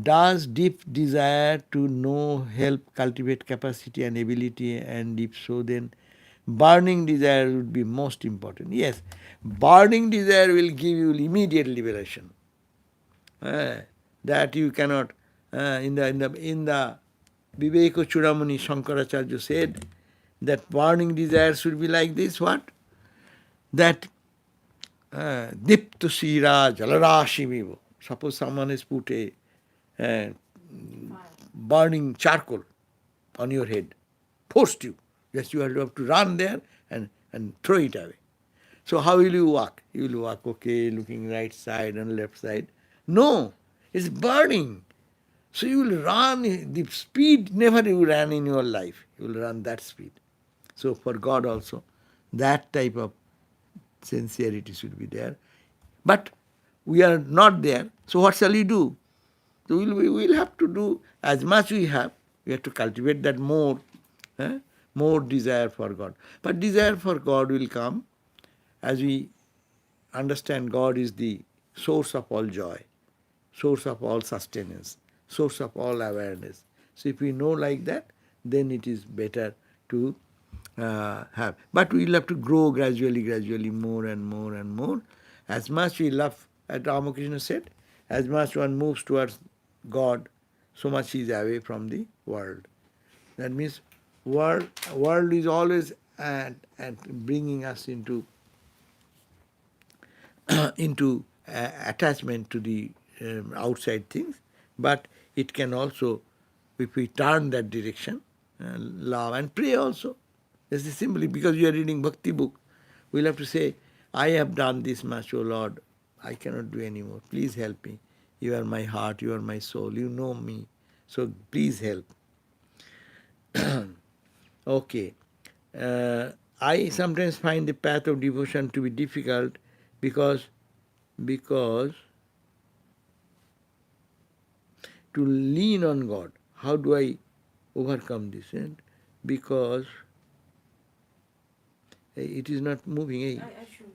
does deep desire to know help cultivate capacity and ability, and if so, then burning desire would be most important. Yes, burning desire will give you immediate liberation. That you cannot. In the Viveka Chudamani, Shankaracharya said that burning desire should be like this. What? That Dipta Sira Jalarashi Vivo. Suppose someone has put a burning charcoal on your head, forced you. Yes, you have to run there and throw it away. So how will you walk? You will walk, okay, looking right side and left side. No, it's burning. So you will run, the speed never you ran in your life. You will run that speed. So for God also, that type of sincerity should be there. But we are not there. So what shall we do? So we will have to do as much we have. We have to cultivate that more, more desire for God. But desire for God will come as we understand God is the source of all joy, source of all sustenance, source of all awareness. So if we know like that, then it is better to have. But we will have to grow gradually, more and more and more. As much we love, as Ramakrishna said, as much one moves towards God, so much he is away from the world. That means world is always at bringing us into into attachment to the outside things, but it can also, if we turn that direction, love and pray also. This is simply because you are reading Bhakti book, we'll have to say, I have done this much, O Lord, I cannot do any more. Please help me. You are my heart, you are my soul, you know me. So please help. Okay. I sometimes find the path of devotion to be difficult because to lean on God. How do I overcome this? Because it is not moving. I should.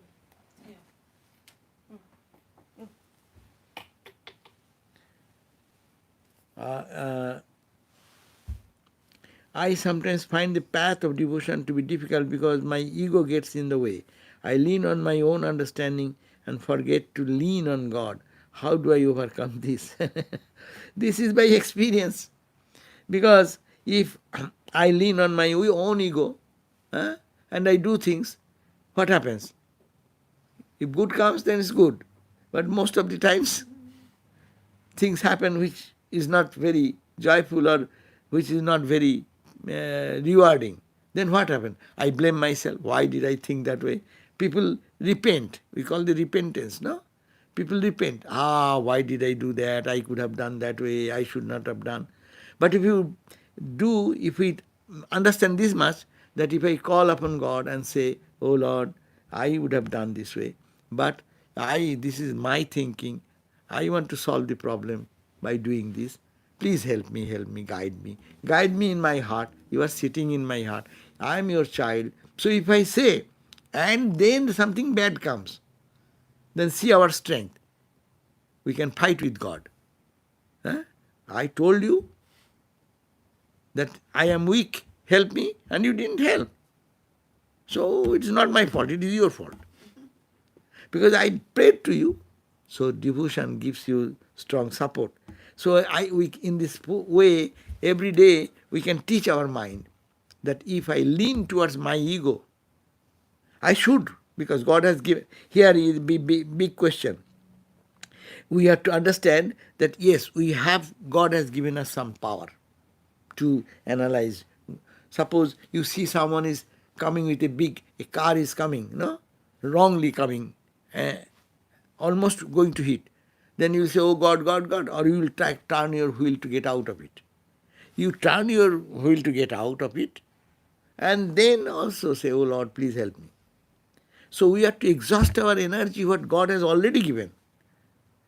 I sometimes find the path of devotion to be difficult because my ego gets in the way. I lean on my own understanding and forget to lean on God. How do I overcome this? This is by experience. Because if I lean on my own ego and I do things, what happens? If good comes, then it's good. But most of the times, things happen which is not very joyful or which is not very rewarding. Then what happened? I blame myself. Why did I think that way? People repent. We call the repentance, no? People repent. Why did I do that? I could have done that way. I should not have done. But if we understand this much, that if I call upon God and say, oh Lord, I would have done this way, but this is my thinking, I want to solve the problem by doing this. Please help me, guide me. Guide me in my heart. You are sitting in my heart. I am your child. So if I say, and then something bad comes, then see our strength. We can fight with God. I told you that I am weak, help me, and you didn't help. So it is not my fault, it is your fault. Because I prayed to you. So devotion gives you strong support. So in this way, every day we can teach our mind that if I lean towards my ego, I should, because God has given. Here is a big question. We have to understand that yes, God has given us some power to analyze. Suppose you see someone is coming with a car is coming, no? Wrongly coming, almost going to hit. Then you will say, oh God, God, God, or you will turn your wheel to get out of it. You turn your wheel to get out of it, and then also say, oh Lord, please help me. So we have to exhaust our energy, what God has already given.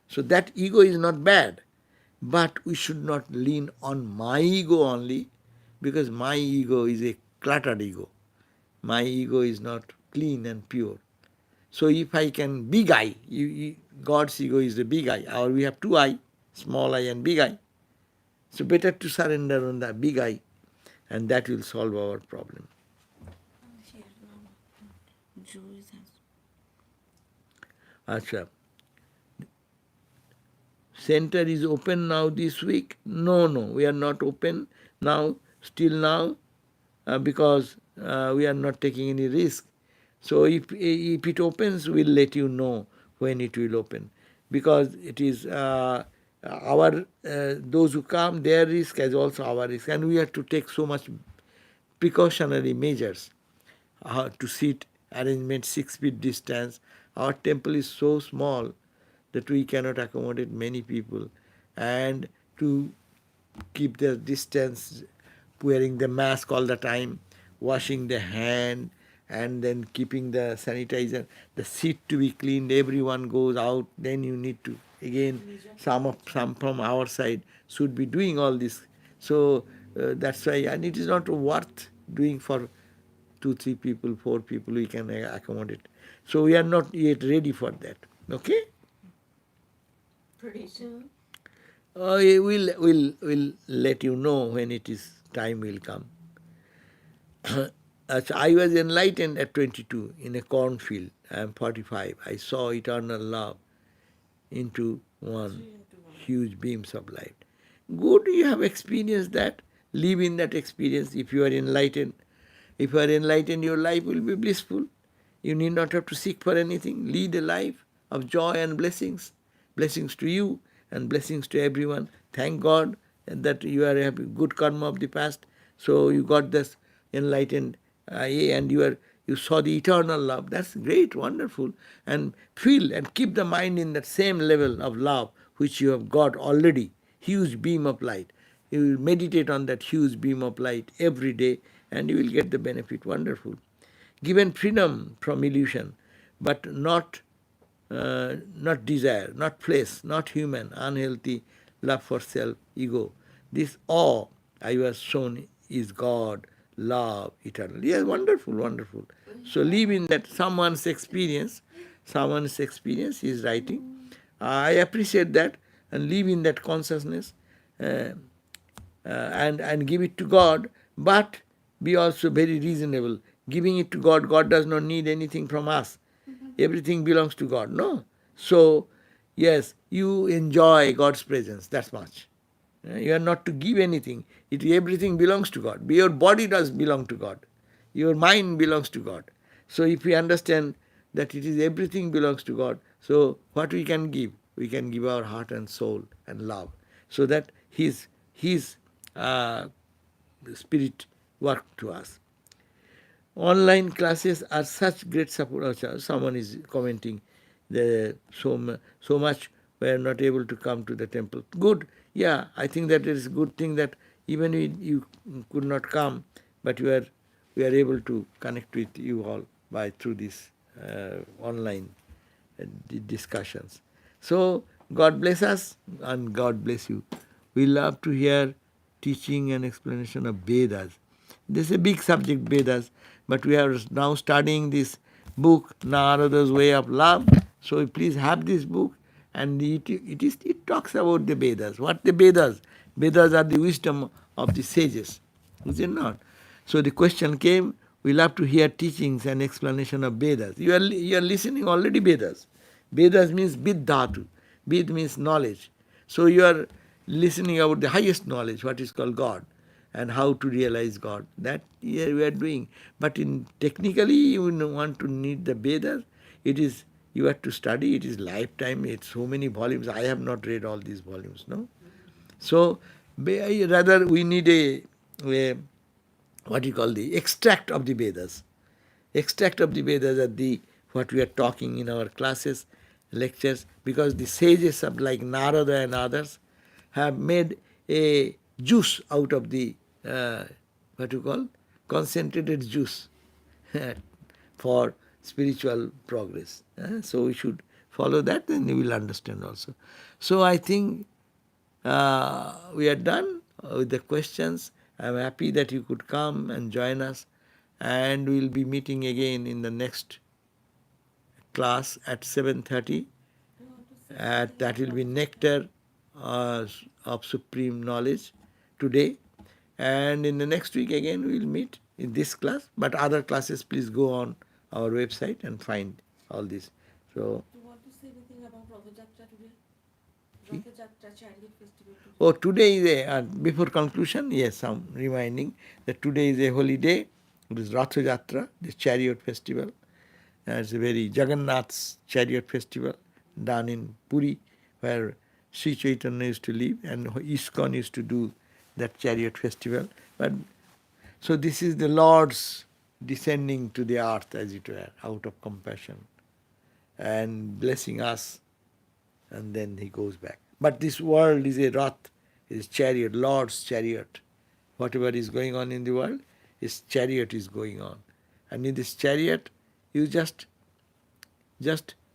So that ego is not bad, but we should not lean on my ego only, because my ego is a cluttered ego. My ego is not clean and pure. So if I can, big I, God's ego is the big I, or we have two I, small I and big I. So better to surrender on the big I, and that will solve our problem. Acha. Center is open now this week? No, we are not open now, still now, because we are not taking any risk. So if it opens, we'll let you know when it will open. Because it is those who come, their risk as also our risk. And we have to take so much precautionary measures to sit, arrangement 6 feet distance. Our temple is so small that we cannot accommodate many people, and to keep the distance, wearing the mask all the time, washing the hand, and then keeping the sanitizer, the seat to be cleaned, everyone goes out, then you need to, again, some from our side should be doing all this. So that's why, and it is not worth doing for 2, 3 people, 4 people we can accommodate. So we are not yet ready for that. Okay? Pretty soon. We'll let you know when it is time will come. I was enlightened at 22 in a cornfield. I am 45. I saw eternal love into one huge beams of light. Good, you have experienced that. Live in that experience. If you are enlightened, your life will be blissful. You need not have to seek for anything. Lead a life of joy and blessings. Blessings to you and blessings to everyone. Thank God that you are having good karma of the past. So you got this enlightened and you saw the eternal love. That's great, wonderful. And feel and keep the mind in that same level of love which you have got already. Huge beam of light. You will meditate on that huge beam of light every day and you will get the benefit. Wonderful. Given freedom from illusion, but not desire, not flesh, not human, unhealthy love for self, ego. This all I was shown is God, love, eternal. Yes, wonderful, wonderful. So live in that someone's experience is writing. I appreciate that and live in that consciousness and give it to God, but be also very reasonable. Giving it to God, God does not need anything from us. Everything belongs to God. No. So Yes, you enjoy God's presence, that's much. You are not to give anything. Everything belongs to God. Your body does belong to God. Your mind belongs to God. So if we understand that it is everything belongs to God, so what we can give? We can give our heart and soul and love, so that His uh, Spirit work to us. Online classes are such great support. Someone is commenting, so much we are not able to come to the temple. Good, yeah, I think that it is a good thing that even if you could not come, but we are able to connect with you all by through this online discussions. So God bless us and God bless you. We love to hear teaching and explanation of Vedas. This is a big subject, Vedas, but we are now studying this book, Narada's Way of Love. So please have this book, and it talks about the Vedas. What the Vedas? Vedas are the wisdom of the sages, is it not? So the question came, we love to hear teachings and explanation of Vedas. You are listening already Vedas. Vedas means Vid Dhatu. Vid means knowledge. So you are listening about the highest knowledge, what is called God, and how to realize God. That here we are doing. But in technically you want to need the Vedas, it is you have to study, it is lifetime, it's so many volumes. I have not read all these volumes, no? So rather we need a what you call the extract of the Vedas. Extract of the Vedas are the what we are talking in our classes, lectures, because the sages of like Narada and others have made a juice out of the what you call concentrated juice for spiritual progress. So we should follow that, then you will understand also. So I think we are done with the questions. I am happy that you could come and join us, and we will be meeting again in the next class at 7:30. That will be Nectar of Supreme Knowledge today, and in the next week again we will meet in this class. But other classes, please go on our website and find all this. So. Do you want to say anything about Ratha Jatra today? Ratha Jatra chariot festival today. Oh, today is before conclusion, yes, I'm reminding that today is a holy day. It is Ratha Jatra, the chariot festival. It's a very Jagannath's chariot festival done in Puri, where Sri Chaitanya used to live, and ISKCON used to do that chariot festival. But so this is the Lord's descending to the earth, as it were, out of compassion, and blessing us, and then he goes back. But this world is a Rath, is chariot, Lord's chariot. Whatever is going on in the world, his chariot is going on. And in this chariot, you just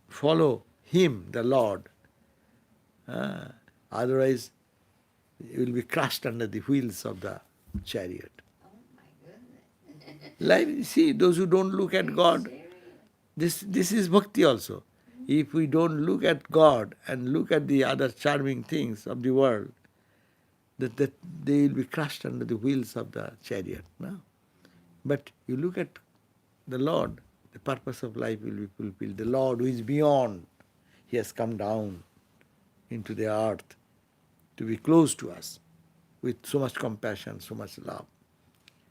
follow him, the Lord. Otherwise, you will be crushed under the wheels of the chariot. Oh my goodness. Life, see, those who don't look at God, this is bhakti also. If we don't look at God and look at the other charming things of the world, that they will be crushed under the wheels of the chariot. No? But you look at the Lord, the purpose of life will be fulfilled. The Lord who is beyond, he has come down into the earth to be close to us with so much compassion, so much love.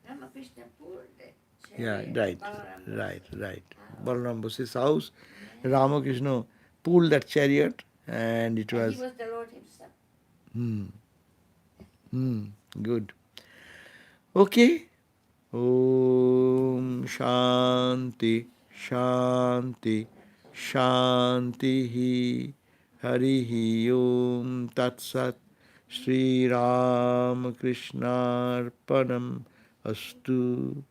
Ramakrishna pulled it. Yeah, Chariot, right. Balaram. Balaram Bos's house, Ramakrishna pulled that chariot, and it And was. he was the Lord himself. Good. Okay. Om Shanti Shanti Shanti Harihi Om Tat Sat Sri Ram Krishna Arpanam Astu.